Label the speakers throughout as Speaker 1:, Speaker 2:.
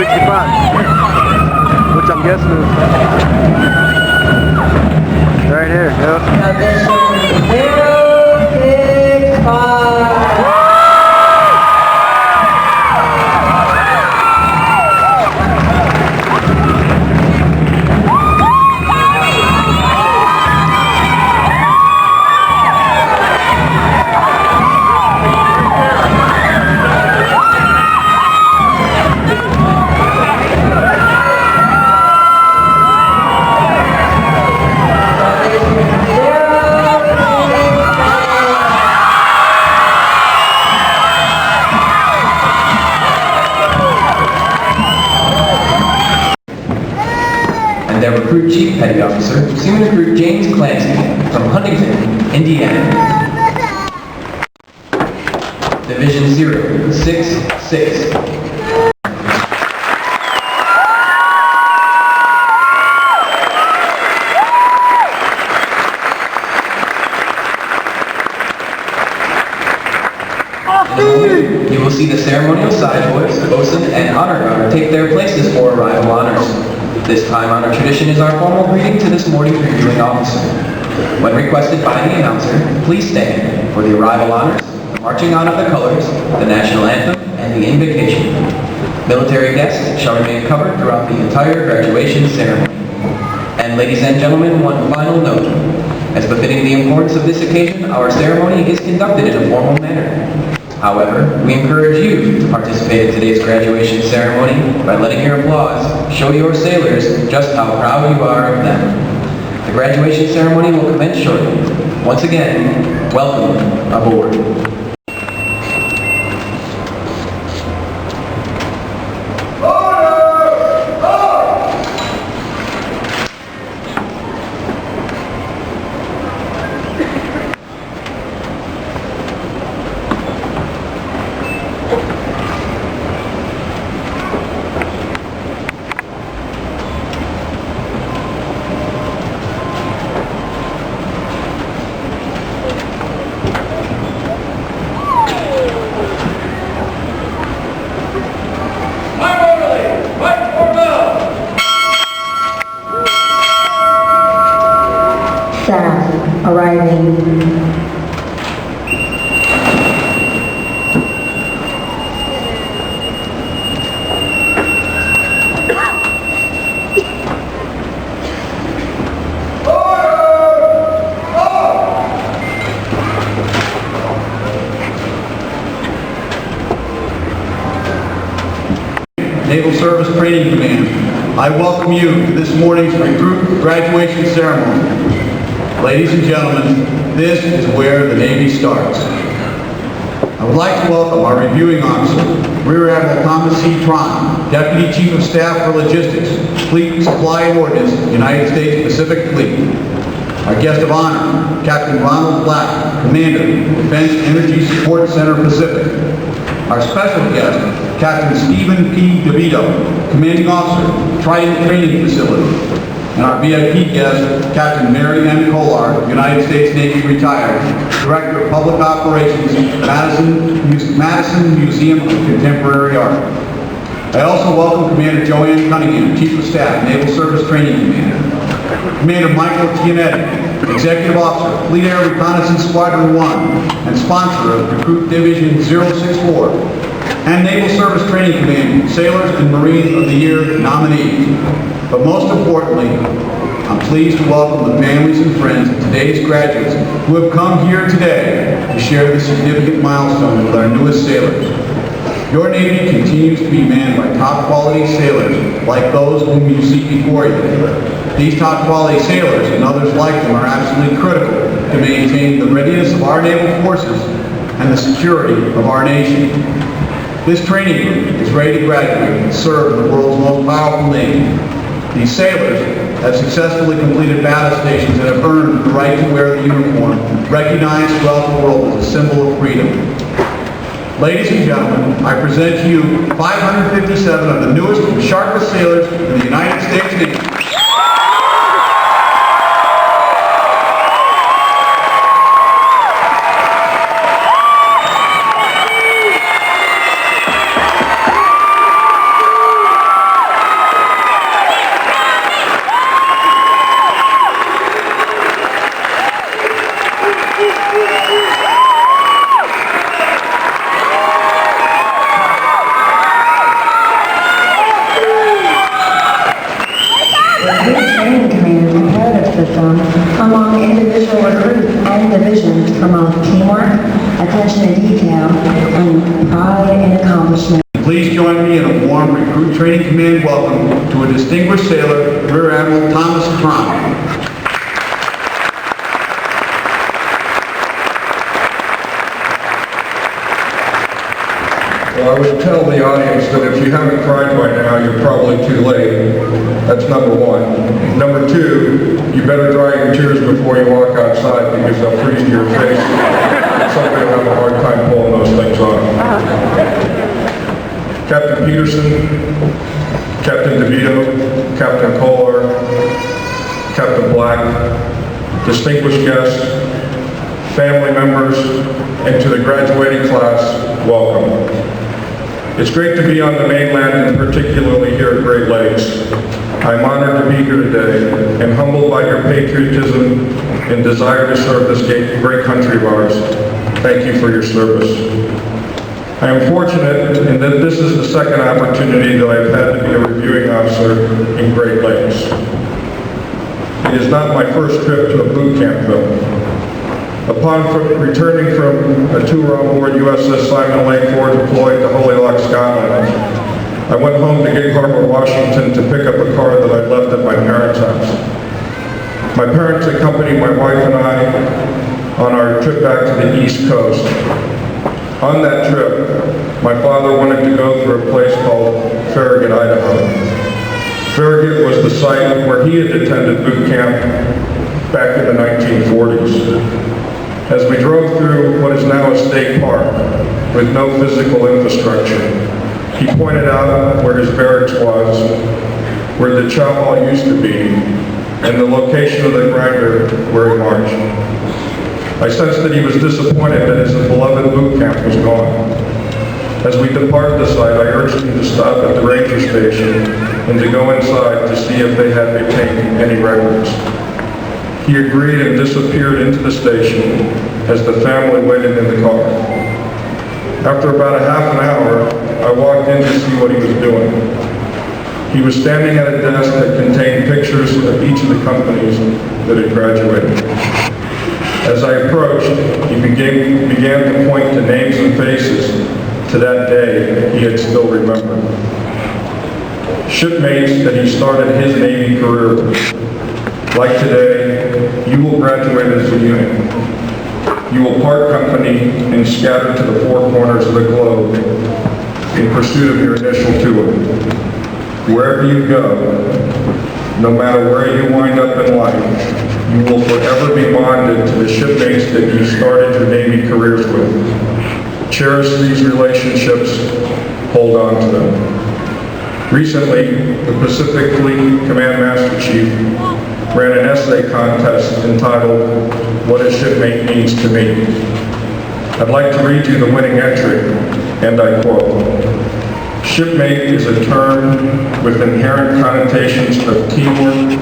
Speaker 1: 65. Which I'm guessing is right here. Yep.
Speaker 2: Division 065.
Speaker 3: Their recruit chief petty officer, Seaman Recruit James Clancy from Huntington, Indiana. Division 066. You will see the ceremonial side boys, bosun, and honor guard take their places for arrival honors. This time honor tradition is our formal greeting to this morning's reviewing officer. When requested by the announcer, please stand for the arrival honors, the marching on of the colors, the national anthem, and the invocation. Military guests shall remain covered throughout the entire graduation ceremony. And ladies and gentlemen, one final note. As befitting the importance of this occasion, our ceremony is conducted in a formal manner. However, we encourage you to participate in today's graduation ceremony by letting your applause show your sailors just how proud you are of them. The graduation ceremony will commence shortly. Once again, welcome aboard.
Speaker 2: Staff arriving.
Speaker 4: Naval Service Training Command, I welcome you to this morning's recruit graduation ceremony. Ladies and gentlemen, this is where the Navy starts. I would like to welcome our reviewing officer, Rear Admiral Thomas C. Tron, Deputy Chief of Staff for Logistics, Fleet Supply and Ordnance, United States Pacific Fleet. Our guest of honor, Captain Ronald Black, Commander, Defense Energy Support Center Pacific. Our special guest, Captain Stephen P. DeVito, Commanding Officer, Trident Training Facility. And our VIP guest, Captain Mary M. Kolar, United States Navy retired, Director of Public Operations, Madison Museum of Contemporary Art. I also welcome Commander Joanne Cunningham, Chief of Staff, Naval Service Training Commander. Commander Michael Gianetti, Executive Officer, Fleet Air Reconnaissance Squadron 1, and sponsor of Recruit Division 064, and Naval Service Training Command, Sailors and Marines of the Year nominees. But most importantly, I'm pleased to welcome the families and friends of today's graduates who have come here today to share this significant milestone with our newest sailors. Your Navy continues to be manned by top-quality sailors like those whom you see before you. These top-quality sailors and others like them are absolutely critical to maintaining the readiness of our naval forces and the security of our nation. This training group is ready to graduate and serve the world's most powerful Navy. These sailors have successfully completed battle stations and have earned the right to wear the uniform, recognized throughout the world as a symbol of freedom. Ladies and gentlemen, I present to you 557 of the newest and sharpest sailors in the United States Navy.
Speaker 2: legends promote teamwork, attention to detail, and pride in accomplishment.
Speaker 4: Please join me in a warm Recruit Training Command welcome to a distinguished sailor, Rear Admiral Thomas Cron.
Speaker 5: Well, I would tell the audience that if you haven't cried by now, you're probably too late. That's number one. Number two, you better dry your tears before you walk outside because they'll freeze to your face. Somebody will have a hard time pulling those things off. Captain Peterson, Captain DeVito, Captain Kohler, Captain Black, distinguished guests, family members, and to the graduating class, welcome. It's great to be on the mainland and particularly here at Great Lakes. I'm honored to be here today and humbled by your patriotism and desire to serve this great country of ours. Thank you for your service. I am fortunate in that this is the second opportunity that I've had to be a reviewing officer in Great Lakes. It is not my first trip to a boot camp though. Upon returning from a tour on board USS Simon Lake Ford deployed to Holyloch, Scotland, I went home to Gig Harbor, Washington to pick up a car that I'd left at my parents' house. My parents accompanied my wife and I on our trip back to the East Coast. On that trip, my father wanted to go through a place called Farragut, Idaho. Farragut was the site where he had attended boot camp back in the 1940s. As we drove through what is now a state park with no physical infrastructure, he pointed out where his barracks was, where the chow hall used to be, and the location of the grinder where he marched. I sensed that he was disappointed that his beloved boot camp was gone. As we depart the site, I urged him to stop at the ranger station and to go inside to see if they had retained any records. He agreed and disappeared into the station as the family waited in the car. After about a half an hour, I walked in to see what he was doing. He was standing at a desk that contained pictures of each of the companies that had graduated. As I approached, he began to point to names and faces to that day he had still remembered. Shipmates that he started his Navy career with. Like today, you will graduate as a unit. You will part company and scatter to the four corners of the globe in pursuit of your initial tour. Wherever you go, no matter where you wind up in life, you will forever be bonded to the shipmates that you started your Navy careers with. Cherish these relationships, hold on to them. Recently, the Pacific Fleet Command Master Chief ran an essay contest entitled, What a Shipmate Means to Me. I'd like to read you the winning entry, and I quote, Shipmate is a term with inherent connotations of teamwork,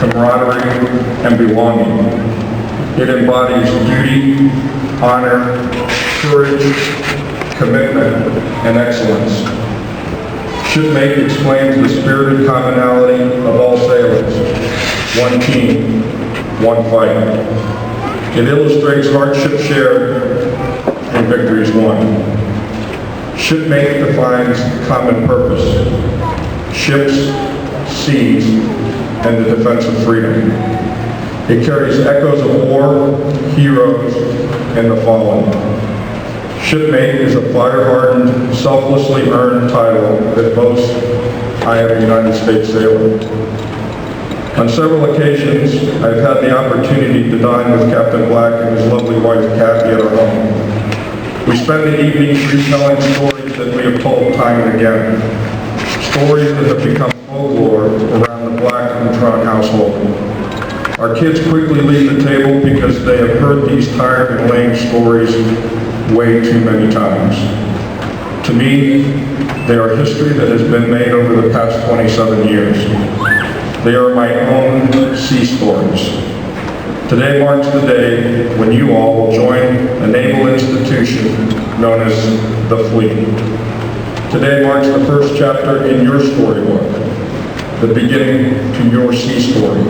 Speaker 5: camaraderie, and belonging. It embodies duty, honor, courage, commitment, and excellence. Shipmate explains the spirited commonality of all sailors. One team, one fight. It illustrates hardship shared and victories won. Shipmate defines common purpose. Ships, seas, and the defense of freedom. It carries echoes of war, heroes, and the fallen. Shipmate is a fire-hardened, selflessly earned title that boasts, I am a United States sailor. On several occasions, I've had the opportunity to dine with Captain Black and his lovely wife, Kathy, at our home. We spend the evenings retelling stories that we have told time and again. Stories that have become folklore around the Black and Tron household. Our kids quickly leave the table because they have heard these tired and lame stories way too many times. To me, they are history that has been made over the past 27 years. They are my own sea stories. Today marks the day when you all will join a naval institution known as the Fleet. Today marks the first chapter in your storybook, the beginning to your sea story.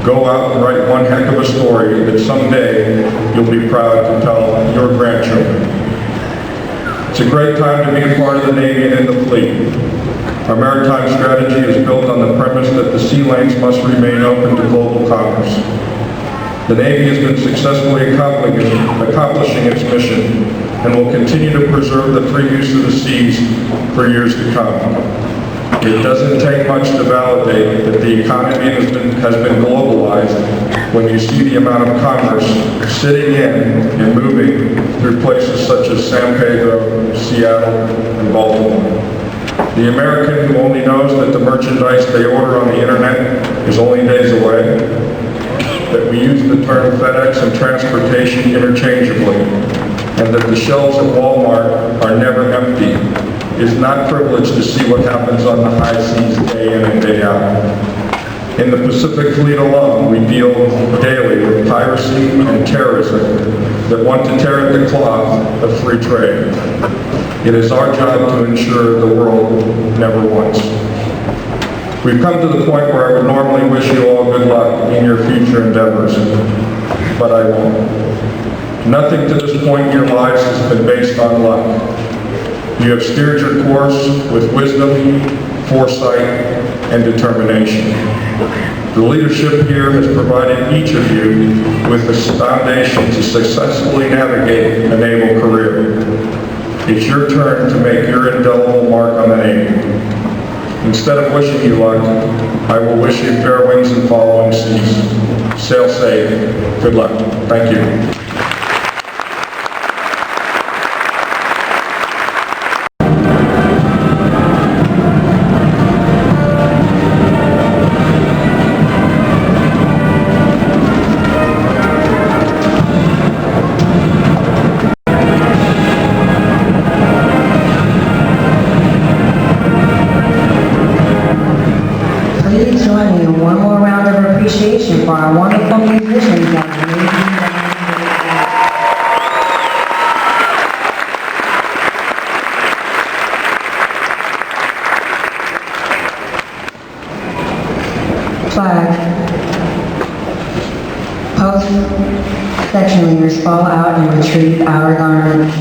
Speaker 5: Go out and write one heck of a story that someday you'll be proud to tell your grandchildren. It's a great time to be a part of the Navy and in the fleet. Our maritime strategy is built on the premise that the sea lanes must remain open to global commerce. The Navy has been successfully accomplishing its mission and will continue to preserve the free use of the seas for years to come. It doesn't take much to validate that the economy has been globalized when you see the amount of commerce sitting in and moving through places such as San Pedro, Seattle, and Baltimore. The American who only knows that the merchandise they order on the internet is only days away, that we use the term FedEx and transportation interchangeably, and that the shelves at Walmart are never empty, is not privileged to see what happens on the high seas day in and day out. In the Pacific Fleet alone, we deal daily with piracy and terrorism that want to tear at the cloth of free trade. It is our job to ensure the world never wants. We've come to the point where I would normally wish you all good luck in your future endeavors, but I won't. Nothing to this point in your lives has been based on luck. You have steered your course with wisdom, foresight, and determination. The leadership here has provided each of you with the foundation to successfully navigate a naval career. It's your turn to make your indelible mark on the Navy. Instead of wishing you luck, I will wish you fair winds and following seas. Sail safe. Good luck. Thank you.
Speaker 2: Please join me in one more round of appreciation for our wonderful musicians at the Navy Band. Flag. Post section leaders fall out and retrieve our garments.